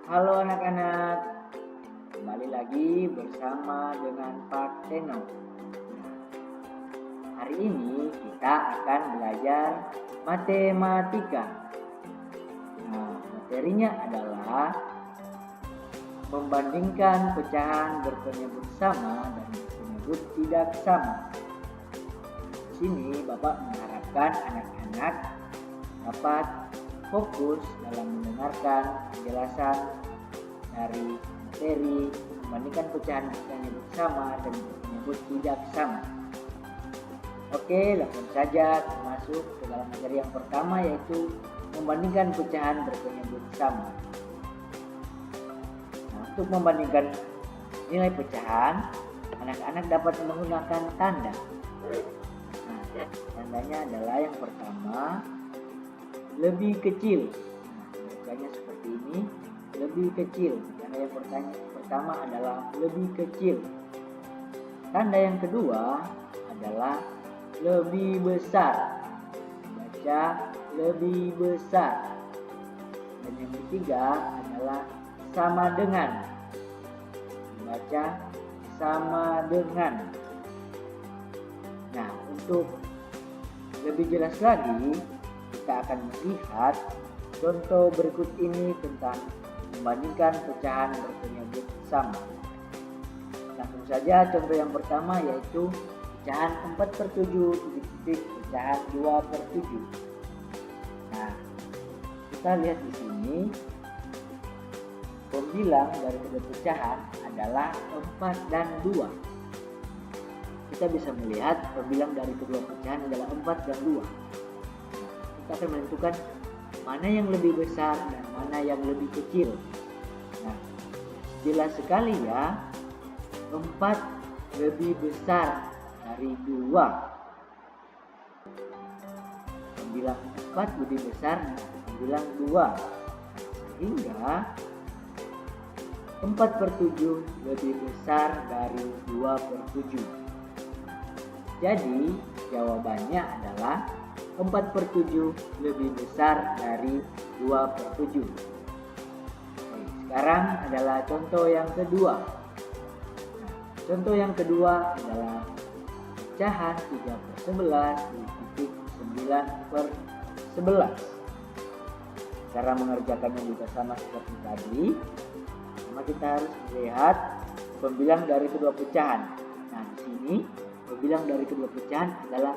Halo anak-anak, kembali lagi bersama dengan Pak Teno. Hari ini kita akan belajar matematika. Materinya adalah membandingkan pecahan berpenyebut sama dan berpenyebut tidak sama. Di sini Bapak mengharapkan anak-anak dapat fokus dalam mendengarkan penjelasan dari materi membandingkan pecahan berpenyebut sama dan berpenyebut tidak sama. Oke, langsung saja masuk ke dalam materi yang pertama, yaitu membandingkan pecahan berpenyebut sama. Untuk membandingkan nilai pecahan, anak-anak dapat menggunakan tanda. Tandanya adalah yang pertama, lebih kecil. Bacanya seperti ini, lebih kecil. Tanda yang pertama adalah lebih kecil. Tanda yang kedua adalah lebih besar. Baca lebih besar. Dan yang ketiga adalah sama dengan. Baca sama dengan. Nah, untuk lebih jelas lagi, kita akan melihat contoh berikut ini tentang membandingkan pecahan berpenyebut sama. Langsung saja contoh yang pertama, yaitu pecahan 4/7 titik pecahan 2/7. Nah, kita lihat di sini pembilang dari kedua pecahan adalah 4 dan 2. Kita bisa melihat pembilang dari kedua pecahan adalah 4 dan 2. Kita akan menentukan mana yang lebih besar dan mana yang lebih kecil. Nah, jelas sekali ya, 4 lebih besar dari 2. Pembilang 4 lebih besar dari pembilang 2. Sehingga 4/7 lebih besar dari 2/7. Jadi jawabannya adalah 4/7 lebih besar dari 2/7. Sekarang adalah contoh yang kedua. Contoh yang kedua adalah pecahan 3/11 di titik 9/11. Cara mengerjakannya juga sama seperti tadi. Pertama kita harus melihat pembilang dari kedua pecahan. Nah, di sini pembilang dari kedua pecahan adalah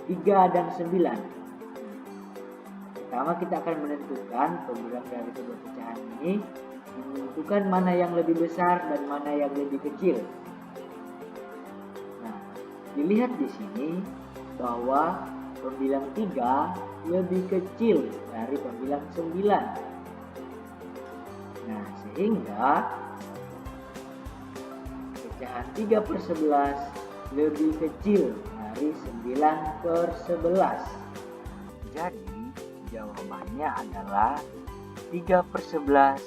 3 dan 9. Pertama kita akan menentukan pembilang dari kedua pecahan ini, menentukan mana yang lebih besar dan mana yang lebih kecil. Nah, dilihat di sini bahwa pembilang 3 lebih kecil dari pembilang 9. Nah, sehingga pecahan 3/11 lebih kecil dari 9/11. Jadi jawabannya adalah 3/11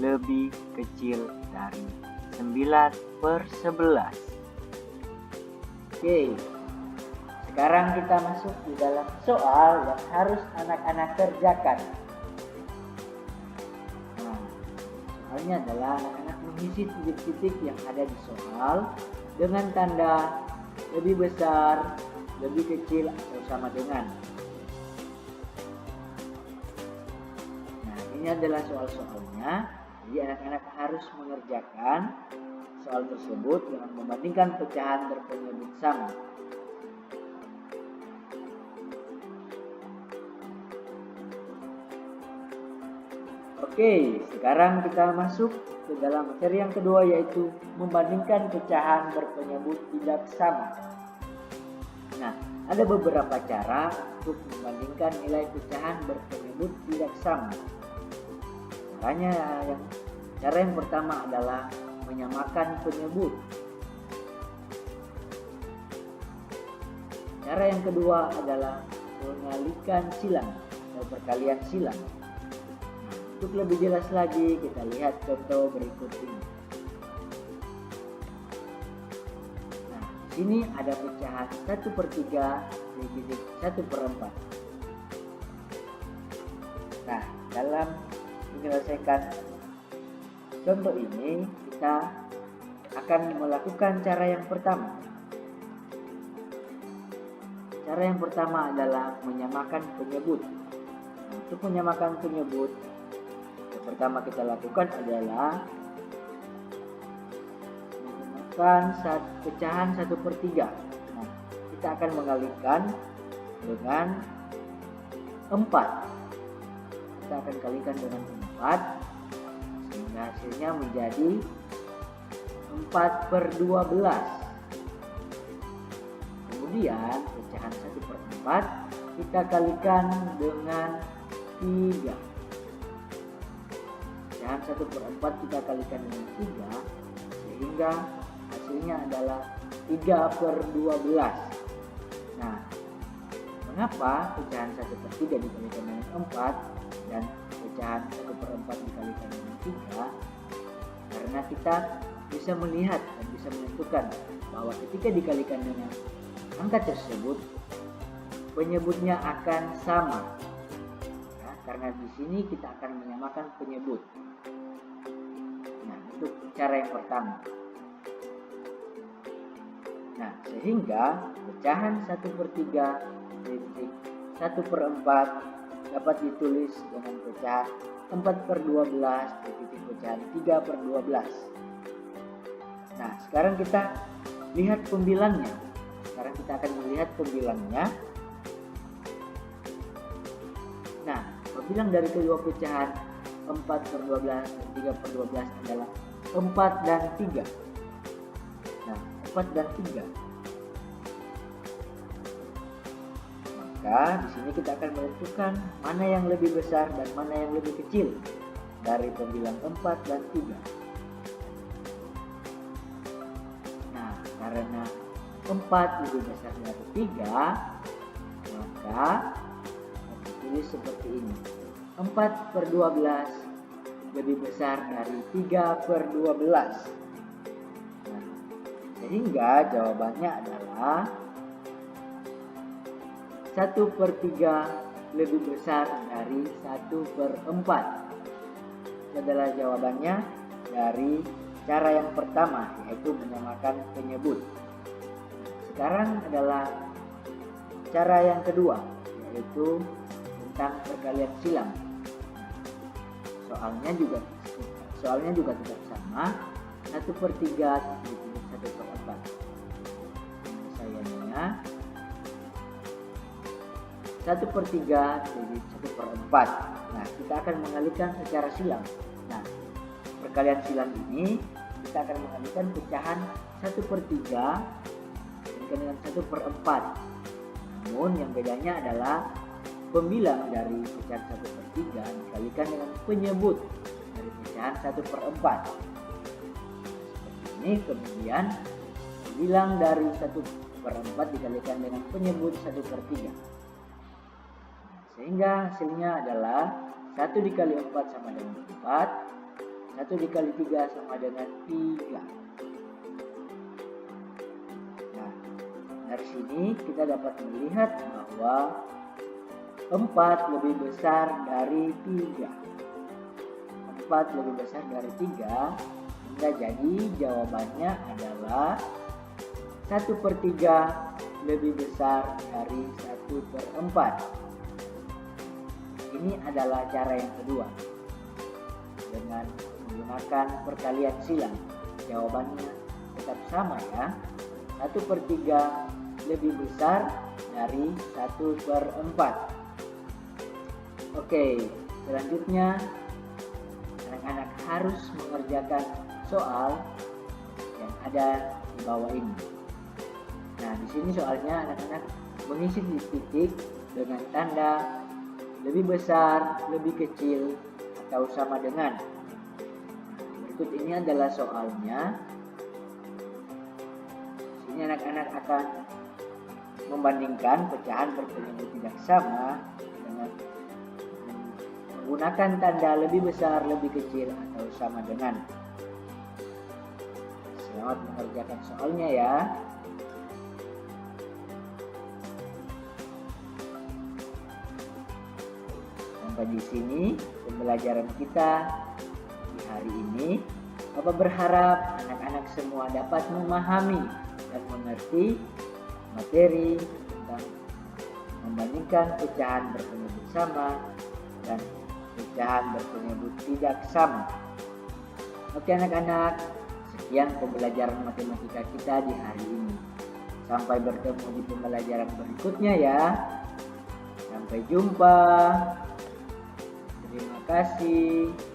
lebih kecil dari 9/11. Oke, sekarang kita masuk di dalam soal yang harus anak-anak kerjakan. Nah, soalnya adalah anak-anak mengisi titik-titik yang ada di soal dengan tanda lebih besar, lebih kecil, atau sama dengan. Nah, ini adalah soal-soalnya. Jadi anak-anak harus mengerjakan soal tersebut dengan membandingkan pecahan berpenyebut sama. Oke, sekarang kita masuk ke dalam materi yang kedua, yaitu membandingkan pecahan berpenyebut tidak sama. Nah, ada beberapa cara untuk membandingkan nilai pecahan berpenyebut tidak sama. Cara yang pertama adalah menyamakan penyebut. Cara yang kedua adalah mengalikan silang atau perkalian silang. Untuk lebih jelas lagi, kita lihat contoh berikut ini. Nah, di sini ada pecahan 1/3 di titik 1/4. Nah, dalam menyelesaikan contoh ini kita akan melakukan cara yang pertama. Cara yang pertama adalah menyamakan penyebut. Untuk menyamakan penyebut, yang pertama kita lakukan adalah menggunakan pecahan 1/3. Nah, kita akan mengalikan dengan 4. Kita akan kalikan dengan 4 sehingga hasilnya menjadi 4/12. Kemudian pecahan 1/4 kita kalikan dengan 3. Pecahan 1/4 kita kalikan dengan 3 sehingga hasilnya adalah 3/12. Nah, mengapa pecahan 1/3 dikalikan dengan 4 dan pecahan 1/4 dikalikan dengan 3? Karena kita bisa melihat dan bisa menentukan bahwa ketika dikalikan dengan angka tersebut penyebutnya akan sama. Ya, karena di sini kita akan menyamakan penyebut. Nah, itu cara yang pertama. Nah, sehingga pecahan 1/3 titik 1/4 dapat ditulis dengan pecahan 4/12 titik pecahan 3/12. Nah, sekarang kita lihat pembilangnya. Sekarang kita akan melihat pembilangnya. Nah, pembilang dari kedua pecahan 4/12 dan 3/12 adalah 4 dan 3. Nah, 4 dan 3. Maka di sini kita akan menentukan mana yang lebih besar dan mana yang lebih kecil dari pembilang 4 dan 3. Nah, karena 4 lebih besar dari 3, maka kita tulis seperti ini. 4/12 lebih besar dari 3/12. Nah, sehingga jawabannya adalah 1/3 lebih besar dari 1/4. Itu adalah jawabannya dari cara yang pertama, yaitu menyamakan penyebut. Sekarang adalah cara yang kedua, yaitu tentang perkalian silang. Soalnya juga tetap sama, 1/3 ditulis 1/4. Penyelesaiannya 1/3 jadi 1/4. Nah, kita akan mengalihkan secara silang. Nah, perkalian silang ini kita akan mengalihkan pecahan 1/3 dengan 1/4. Namun yang bedanya adalah pembilang dari pecahan 1/3 dikalikan dengan penyebut dari pecahan 1/4. Seperti ini. Kemudian pembilang dari 1/4 dikalikan dengan penyebut 1/3. Sehingga hasilnya adalah 1 dikali 4 sama dengan 4, 1 dikali 3 sama dengan 3. Dari sini kita dapat melihat bahwa 4 lebih besar dari 3. 4 lebih besar dari 3, sehingga jadi jawabannya adalah 1/3 lebih besar dari 1/4. Ini adalah cara yang kedua. Dengan menggunakan perkalian silang, jawabannya tetap sama ya. 1/3 lebih besar dari 1/4. Oke, selanjutnya anak-anak harus mengerjakan soal yang ada di bawah ini. Nah, di sini soalnya anak-anak mengisi titik dengan tanda lebih besar, lebih kecil, atau sama dengan. Berikut ini adalah soalnya. Di sini anak-anak akan membandingkan pecahan berpenyebut tidak sama dengan menggunakan tanda lebih besar, lebih kecil, atau sama dengan. Selamat mengerjakan soalnya ya. Sampai di sini pembelajaran kita di hari ini, Bapak berharap anak-anak semua dapat memahami dan mengerti materi tentang membandingkan pecahan berpenyebut sama dan pecahan berpenyebut tidak sama. Oke anak-anak, sekian pembelajaran matematika kita di hari ini. Sampai bertemu di pembelajaran berikutnya ya. Sampai jumpa. Terima kasih.